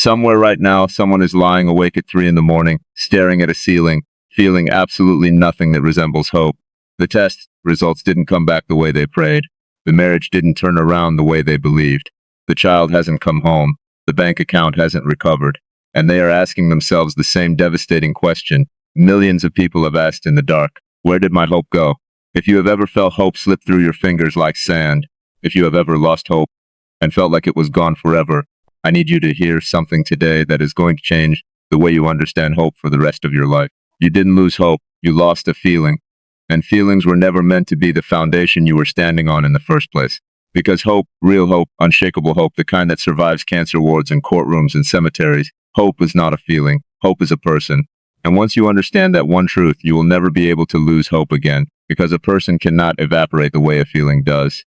Somewhere right now, someone is lying awake at 3 in the morning, staring at a ceiling, feeling absolutely nothing that resembles hope. The test results didn't come back the way they prayed. The marriage didn't turn around the way they believed. The child hasn't come home. The bank account hasn't recovered. And they are asking themselves the same devastating question millions of people have asked in the dark. Where did my hope go? If you have ever felt hope slip through your fingers like sand, if you have ever lost hope and felt like it was gone forever, I need you to hear something today that is going to change the way you understand hope for the rest of your life. You didn't lose hope, you lost a feeling. And feelings were never meant to be the foundation you were standing on in the first place. Because hope, real hope, unshakable hope, the kind that survives cancer wards and courtrooms and cemeteries, hope is not a feeling, hope is a person. And once you understand that one truth, you will never be able to lose hope again, because a person cannot evaporate the way a feeling does.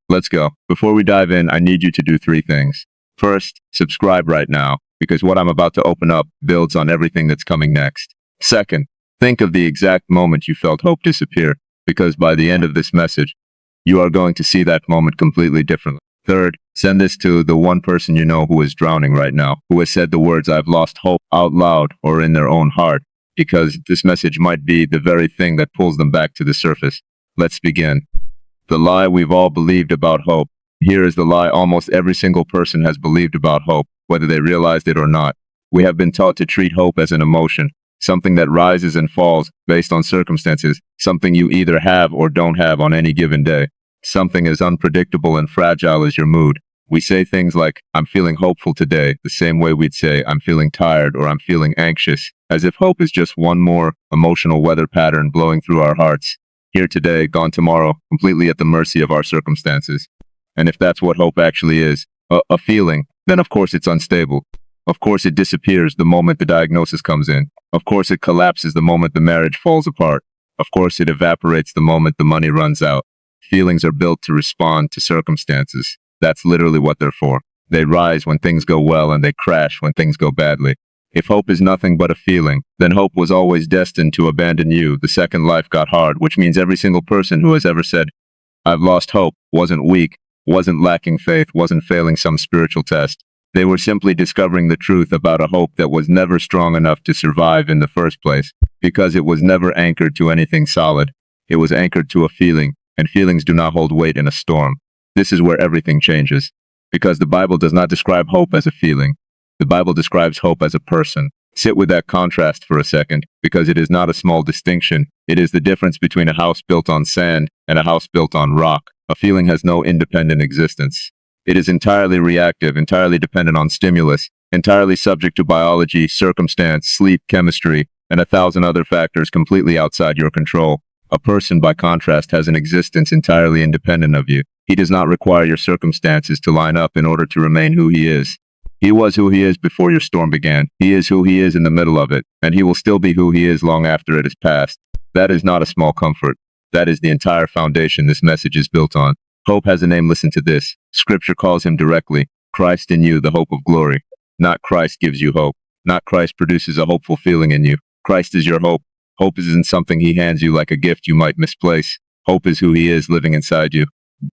Let's go. Before we dive in, I need you to do 3 things. First, subscribe right now, because what I'm about to open up builds on everything that's coming next. Second, think of the exact moment you felt hope disappear, because by the end of this message, you are going to see that moment completely differently. Third, send this to the one person you know who is drowning right now, who has said the words "I've lost hope" out loud or in their own heart, because this message might be the very thing that pulls them back to the surface. Let's begin. The lie we've all believed about hope. Here is the lie almost every single person has believed about hope, whether they realized it or not. We have been taught to treat hope as an emotion, something that rises and falls based on circumstances, something you either have or don't have on any given day, something as unpredictable and fragile as your mood. We say things like, "I'm feeling hopeful today," the same way we'd say, "I'm feeling tired" or "I'm feeling anxious," as if hope is just one more emotional weather pattern blowing through our hearts. Here today, gone tomorrow, completely at the mercy of our circumstances. And if that's what hope actually is, a feeling, then of course it's unstable. Of course it disappears the moment the diagnosis comes in. Of course it collapses the moment the marriage falls apart. Of course it evaporates the moment the money runs out. Feelings are built to respond to circumstances. That's literally what they're for. They rise when things go well and they crash when things go badly. If hope is nothing but a feeling, then hope was always destined to abandon you the second life got hard, which means every single person who has ever said, "I've lost hope," wasn't weak, wasn't lacking faith, wasn't failing some spiritual test. They were simply discovering the truth about a hope that was never strong enough to survive in the first place, because it was never anchored to anything solid. It was anchored to a feeling, and feelings do not hold weight in a storm. This is where everything changes, because the Bible does not describe hope as a feeling. The Bible describes hope as a person. Sit with that contrast for a second, because it is not a small distinction. It is the difference between a house built on sand and a house built on rock. A feeling has no independent existence. It is entirely reactive, entirely dependent on stimulus, entirely subject to biology, circumstance, sleep, chemistry, and 1,000 other factors completely outside your control. A person, by contrast, has an existence entirely independent of you. He does not require your circumstances to line up in order to remain who he is. He was who he is before your storm began. He is who he is in the middle of it, and he will still be who he is long after it is past. That is not a small comfort. That is the entire foundation this message is built on. Hope has a name. Listen to this. Scripture calls him directly, Christ in you, the hope of glory. Not Christ gives you hope. Not Christ produces a hopeful feeling in you. Christ is your hope. Hope isn't something he hands you like a gift you might misplace. Hope is who he is living inside you.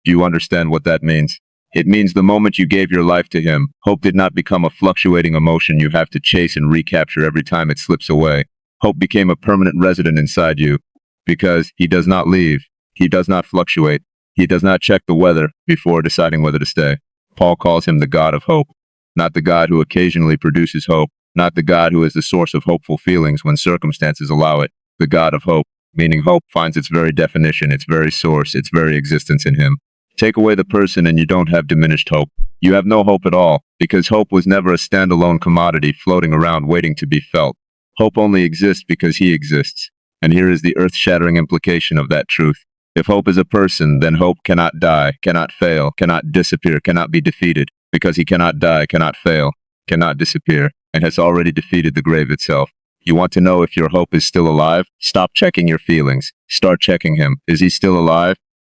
Do you understand what that means? It means the moment you gave your life to him, hope did not become a fluctuating emotion you have to chase and recapture every time it slips away. Hope became a permanent resident inside you, because he does not leave. He does not fluctuate. He does not check the weather before deciding whether to stay. Paul calls him the God of hope, not the God who occasionally produces hope, not the God who is the source of hopeful feelings when circumstances allow it. The God of hope, meaning hope finds its very definition, its very source, its very existence in him. Take away the person and you don't have diminished hope. You have no hope at all, because hope was never a standalone commodity floating around waiting to be felt. Hope only exists because he exists. And here is the earth-shattering implication of that truth. If hope is a person, then hope cannot die, cannot fail, cannot disappear, cannot be defeated, because he cannot die, cannot fail, cannot disappear, and has already defeated the grave itself. You want to know if your hope is still alive? Stop checking your feelings. Start checking him. Is he still alive?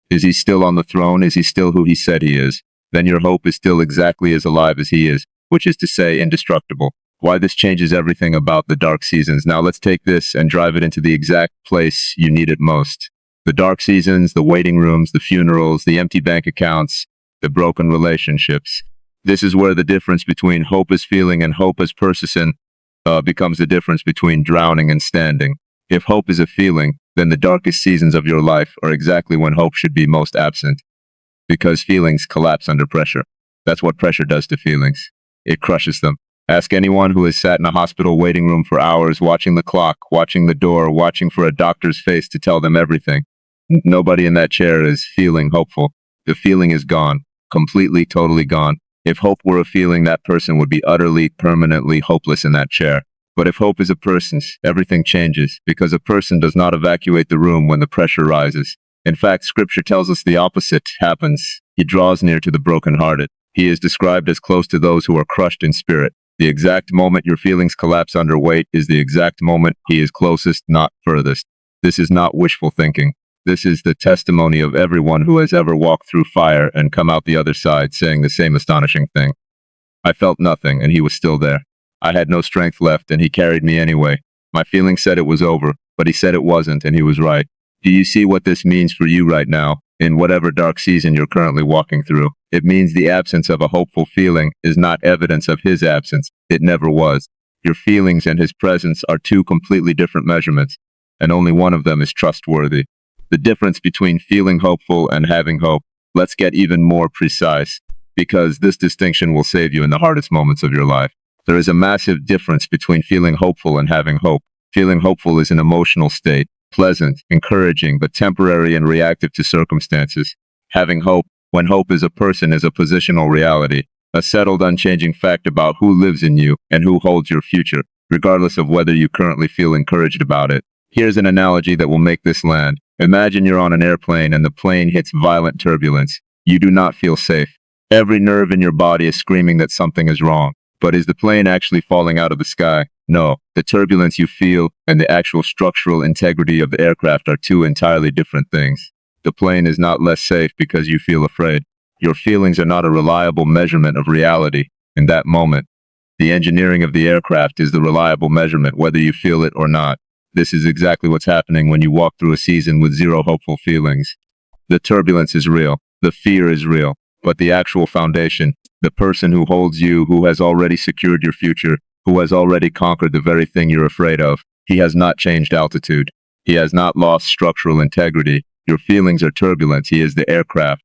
Is he still on the throne? Is he still who he said he is? Then your hope is still exactly as alive as he is, which is to say indestructible. Why this changes everything about the dark seasons. Now let's take this and drive it into the exact place you need it most. The dark seasons, the waiting rooms, the funerals, the empty bank accounts, the broken relationships. This is where the difference between hope as feeling and hope as persistent becomes the difference between drowning and standing. If hope is a feeling, then the darkest seasons of your life are exactly when hope should be most absent, because feelings collapse under pressure. That's what pressure does to feelings. It crushes them. Ask anyone who has sat in a hospital waiting room for hours, watching the clock, watching the door, watching for a doctor's face to tell them everything. Nobody in that chair is feeling hopeful. The feeling is gone. Completely, totally gone. If hope were a feeling, that person would be utterly, permanently hopeless in that chair. But if hope is a person, everything changes, because a person does not evacuate the room when the pressure rises. In fact, Scripture tells us the opposite happens. He draws near to the brokenhearted. He is described as close to those who are crushed in spirit. The exact moment your feelings collapse under weight is the exact moment he is closest, not furthest. This is not wishful thinking. This is the testimony of everyone who has ever walked through fire and come out the other side saying the same astonishing thing. I felt nothing, and he was still there. I had no strength left, and he carried me anyway. My feelings said it was over, but he said it wasn't, and he was right. Do you see what this means for you right now, in whatever dark season you're currently walking through? It means the absence of a hopeful feeling is not evidence of his absence. It never was. Your feelings and his presence are two completely different measurements, and only one of them is trustworthy. The difference between feeling hopeful and having hope. Let's get even more precise, because this distinction will save you in the hardest moments of your life. There is a massive difference between feeling hopeful and having hope. Feeling hopeful is an emotional state, pleasant, encouraging, but temporary and reactive to circumstances. Having hope, when hope is a person, is a positional reality, a settled, unchanging fact about who lives in you and who holds your future, regardless of whether you currently feel encouraged about it. Here's an analogy that will make this land. Imagine you're on an airplane and the plane hits violent turbulence. You do not feel safe. Every nerve in your body is screaming that something is wrong. But is the plane actually falling out of the sky? No. The turbulence you feel and the actual structural integrity of the aircraft are two entirely different things. The plane is not less safe because you feel afraid. Your feelings are not a reliable measurement of reality in that moment. The engineering of the aircraft is the reliable measurement, whether you feel it or not. This is exactly what's happening when you walk through a season with zero hopeful feelings. The turbulence is real. The fear is real. But the actual foundation, the person who holds you, who has already secured your future, who has already conquered the very thing you're afraid of, he has not changed altitude. He has not lost structural integrity. Your feelings are turbulence. He is the aircraft.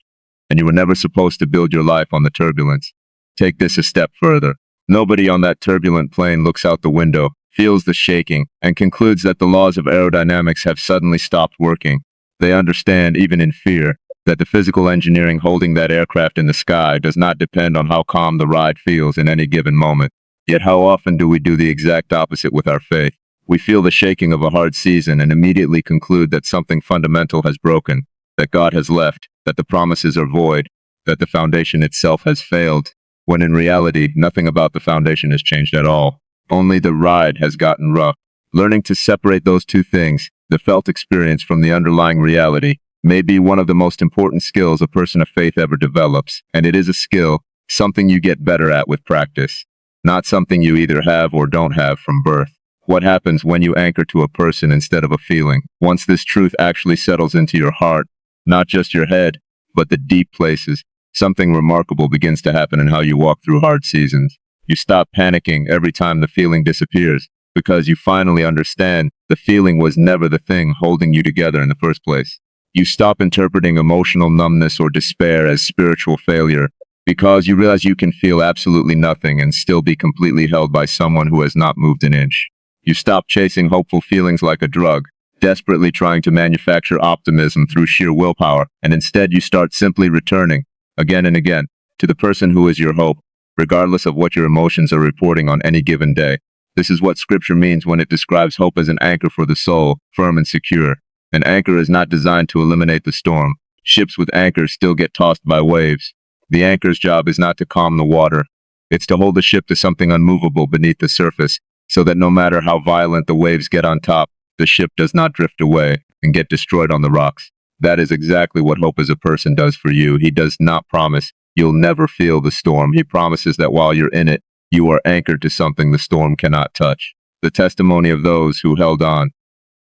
And you were never supposed to build your life on the turbulence. Take this a step further. Nobody on that turbulent plane looks out the window, feels the shaking, and concludes that the laws of aerodynamics have suddenly stopped working. They understand, even in fear, that the physical engineering holding that aircraft in the sky does not depend on how calm the ride feels in any given moment. Yet how often do we do the exact opposite with our faith? We feel the shaking of a hard season and immediately conclude that something fundamental has broken, that God has left, that the promises are void, that the foundation itself has failed, when in reality, nothing about the foundation has changed at all. Only the ride has gotten rough. Learning to separate those two things, the felt experience from the underlying reality, may be one of the most important skills a person of faith ever develops, and it is a skill, something you get better at with practice, not something you either have or don't have from birth. What happens when you anchor to a person instead of a feeling? Once this truth actually settles into your heart, not just your head, but the deep places, something remarkable begins to happen in how you walk through hard seasons. You stop panicking every time the feeling disappears, because you finally understand the feeling was never the thing holding you together in the first place. You stop interpreting emotional numbness or despair as spiritual failure, because you realize you can feel absolutely nothing and still be completely held by someone who has not moved an inch. You stop chasing hopeful feelings like a drug, desperately trying to manufacture optimism through sheer willpower, and instead you start simply returning, again and again, to the person who is your hope, regardless of what your emotions are reporting on any given day. This is what Scripture means when it describes hope as an anchor for the soul, firm and secure. An anchor is not designed to eliminate the storm. Ships with anchors still get tossed by waves. The anchor's job is not to calm the water. It's to hold the ship to something unmovable beneath the surface, so that no matter how violent the waves get on top, the ship does not drift away and get destroyed on the rocks. That is exactly what hope as a person does for you. He does not promise you'll never feel the storm. He promises that while you're in it, you are anchored to something the storm cannot touch. The testimony of those who held on.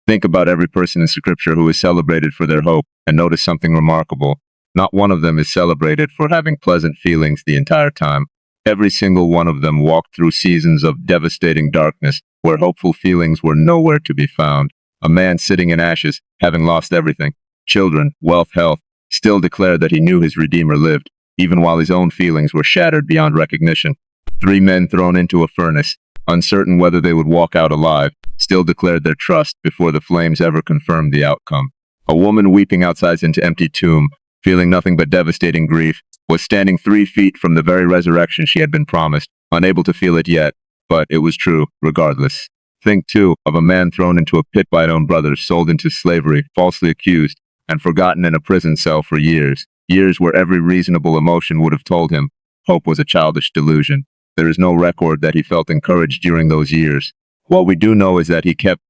Think about every person in Scripture who is celebrated for their hope, and notice something remarkable. Not one of them is celebrated for having pleasant feelings the entire time. Every single one of them walked through seasons of devastating darkness, where hopeful feelings were nowhere to be found. A man sitting in ashes, having lost everything, children, wealth, health, still declared that he knew his Redeemer lived, even while his own feelings were shattered beyond recognition. 3 men thrown into a furnace, uncertain whether they would walk out alive, still declared their trust before the flames ever confirmed the outcome. A woman weeping outside an empty tomb, feeling nothing but devastating grief, was standing 3 feet from the very resurrection she had been promised, unable to feel it yet, but it was true, regardless. Think, too, of a man thrown into a pit by his own brothers, sold into slavery, falsely accused, and forgotten in a prison cell for years. Years where every reasonable emotion would have told him hope was a childish delusion. There is no record that he felt encouraged during those years. What we do know is that he kept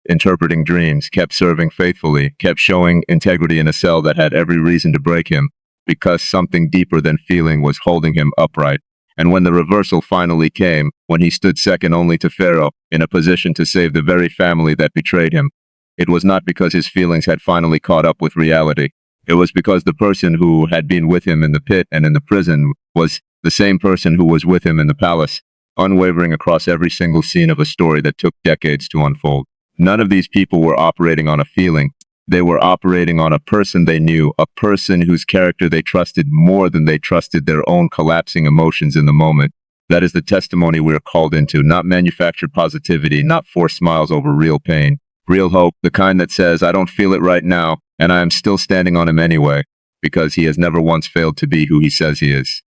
interpreting dreams, kept serving faithfully, kept showing integrity in a cell that had every reason to break him, because something deeper than feeling was holding him upright. And when the reversal finally came, when he stood second only to Pharaoh, in a position to save the very family that betrayed him, it was not because his feelings had finally caught up with reality. It was because the person who had been with him in the pit and in the prison was the same person who was with him in the palace, unwavering across every single scene of a story that took decades to unfold. None of these people were operating on a feeling. They were operating on a person they knew, a person whose character they trusted more than they trusted their own collapsing emotions in the moment. That is the testimony we are called into, not manufactured positivity, not forced smiles over real pain. Real hope, the kind that says, I don't feel it right now, and I am still standing on him anyway, because he has never once failed to be who he says he is.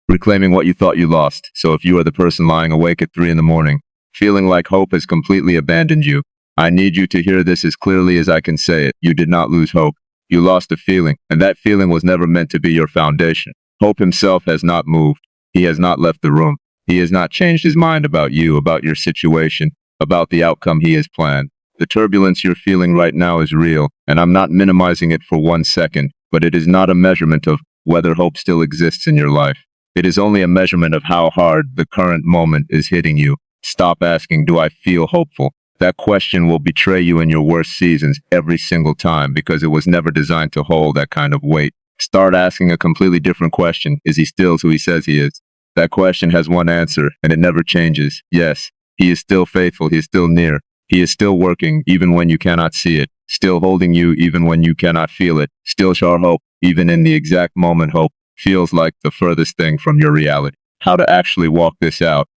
Reclaiming what you thought you lost. So if you are the person lying awake at 3 in the morning, feeling like hope has completely abandoned you, I need you to hear this as clearly as I can say it. You did not lose hope. You lost a feeling, and that feeling was never meant to be your foundation. Hope himself has not moved. He has not left the room. He has not changed his mind about you, about your situation, about the outcome he has planned. The turbulence you're feeling right now is real, and I'm not minimizing it for 1 second, but it is not a measurement of whether hope still exists in your life. It is only a measurement of how hard the current moment is hitting you. Stop asking, do I feel hopeful? That question will betray you in your worst seasons every single time because it was never designed to hold that kind of weight. Start asking a completely different question. Is he still who he says he is? That question has one answer, and it never changes. Yes, he is still faithful. He is still near. He is still working even when you cannot see it. Still holding you even when you cannot feel it. Still sure hope, even in the exact moment hope feels like the furthest thing from your reality. How to actually walk this out?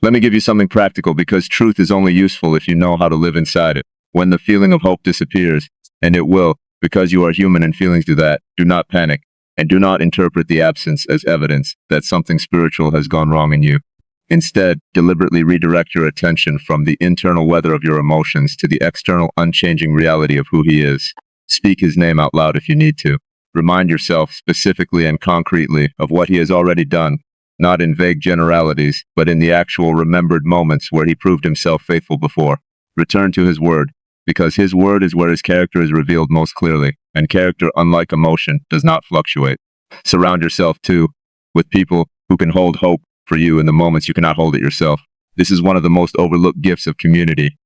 Let me give you something practical, because truth is only useful if you know how to live inside it. When the feeling of hope disappears, and it will, because you are human and feelings do that, do not panic, and do not interpret the absence as evidence that something spiritual has gone wrong in you. Instead, deliberately redirect your attention from the internal weather of your emotions to the external unchanging reality of who he is. Speak his name out loud if you need to. Remind yourself specifically and concretely of what he has already done, not in vague generalities, but in the actual remembered moments where he proved himself faithful before. Return to his word, because his word is where his character is revealed most clearly, and character, unlike emotion, does not fluctuate. Surround yourself, too, with people who can hold hope for you in the moments you cannot hold it yourself. This is one of the most overlooked gifts of community.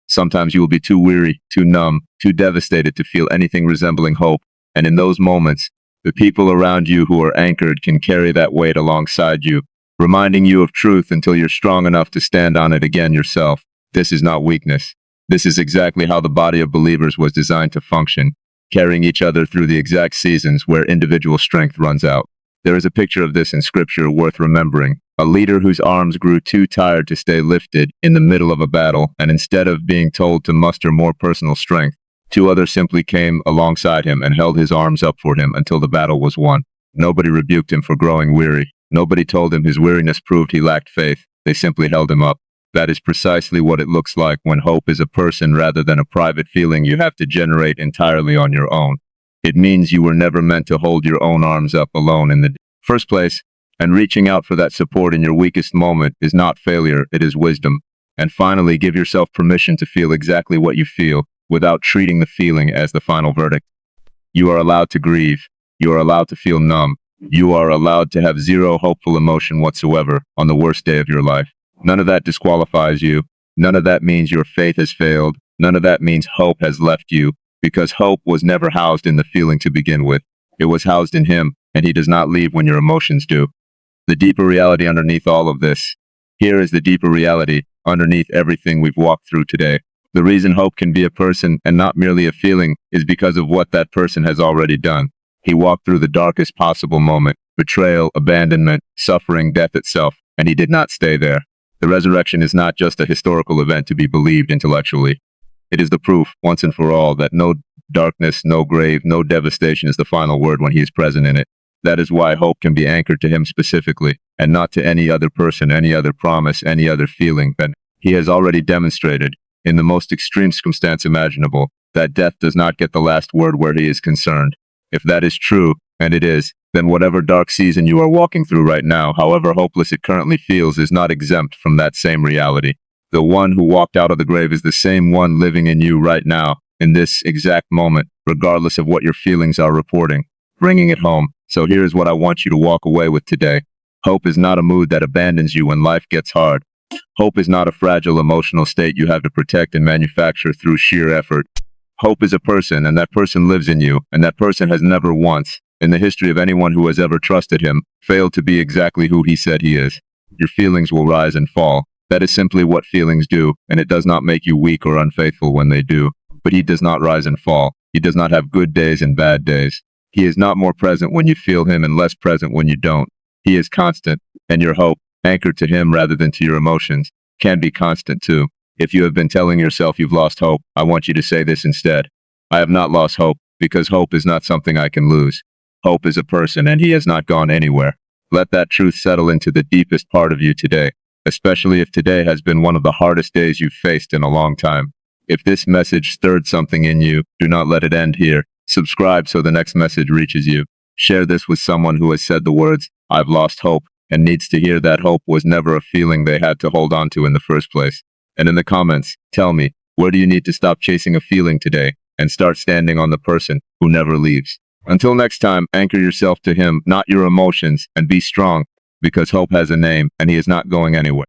Sometimes you will be too weary, too numb, too devastated to feel anything resembling hope, and in those moments, the people around you who are anchored can carry that weight alongside you, reminding you of truth until you're strong enough to stand on it again yourself. This is not weakness. This is exactly how the body of believers was designed to function, carrying each other through the exact seasons where individual strength runs out. There is a picture of this in Scripture worth remembering. A leader whose arms grew too tired to stay lifted in the middle of a battle, and instead of being told to muster more personal strength, 2 others simply came alongside him and held his arms up for him until the battle was won. Nobody rebuked him for growing weary. Nobody told him his weariness proved he lacked faith. They simply held him up. That is precisely what it looks like when hope is a person rather than a private feeling you have to generate entirely on your own. It means you were never meant to hold your own arms up alone in the first place, and reaching out for that support in your weakest moment is not failure, it is wisdom. And finally, give yourself permission to feel exactly what you feel, without treating the feeling as the final verdict. You are allowed to grieve. You are allowed to feel numb. You are allowed to have zero hopeful emotion whatsoever on the worst day of your life. None of that disqualifies you. None of that means your faith has failed. None of that means hope has left you, because hope was never housed in the feeling to begin with. It was housed in him, and he does not leave when your emotions do. The deeper reality underneath all of this. Here is the deeper reality underneath everything we've walked through today. The reason hope can be a person and not merely a feeling is because of what that person has already done. He walked through the darkest possible moment, betrayal, abandonment, suffering, death itself, and he did not stay there. The resurrection is not just a historical event to be believed intellectually. It is the proof, once and for all, that no darkness, no grave, no devastation is the final word when he is present in it. That is why hope can be anchored to him specifically, and not to any other person, any other promise, any other feeling that he has already demonstrated, in the most extreme circumstance imaginable, that death does not get the last word where he is concerned. If that is true, and it is, then whatever dark season you are walking through right now, however hopeless it currently feels, is not exempt from that same reality. The one who walked out of the grave is the same one living in you right now, in this exact moment, regardless of what your feelings are reporting. Bringing it home. So here is what I want you to walk away with today. Hope is not a mood that abandons you when life gets hard. Hope is not a fragile emotional state you have to protect and manufacture through sheer effort. Hope is a person, and that person lives in you, and that person has never once, in the history of anyone who has ever trusted him, failed to be exactly who he said he is. Your feelings will rise and fall. That is simply what feelings do, and it does not make you weak or unfaithful when they do. But he does not rise and fall. He does not have good days and bad days. He is not more present when you feel him and less present when you don't. He is constant, and your hope, anchored to him rather than to your emotions, can be constant too. If you have been telling yourself you've lost hope, I want you to say this instead. I have not lost hope, because hope is not something I can lose. Hope is a person, and he has not gone anywhere. Let that truth settle into the deepest part of you today, especially if today has been one of the hardest days you've faced in a long time. If this message stirred something in you, do not let it end here. Subscribe so the next message reaches you. Share this with someone who has said the words, I've lost hope, and needs to hear that hope was never a feeling they had to hold on to in the first place. And in the comments, tell me, where do you need to stop chasing a feeling today and start standing on the person who never leaves? Until next time, anchor yourself to him, not your emotions, and be strong, because hope has a name and he is not going anywhere.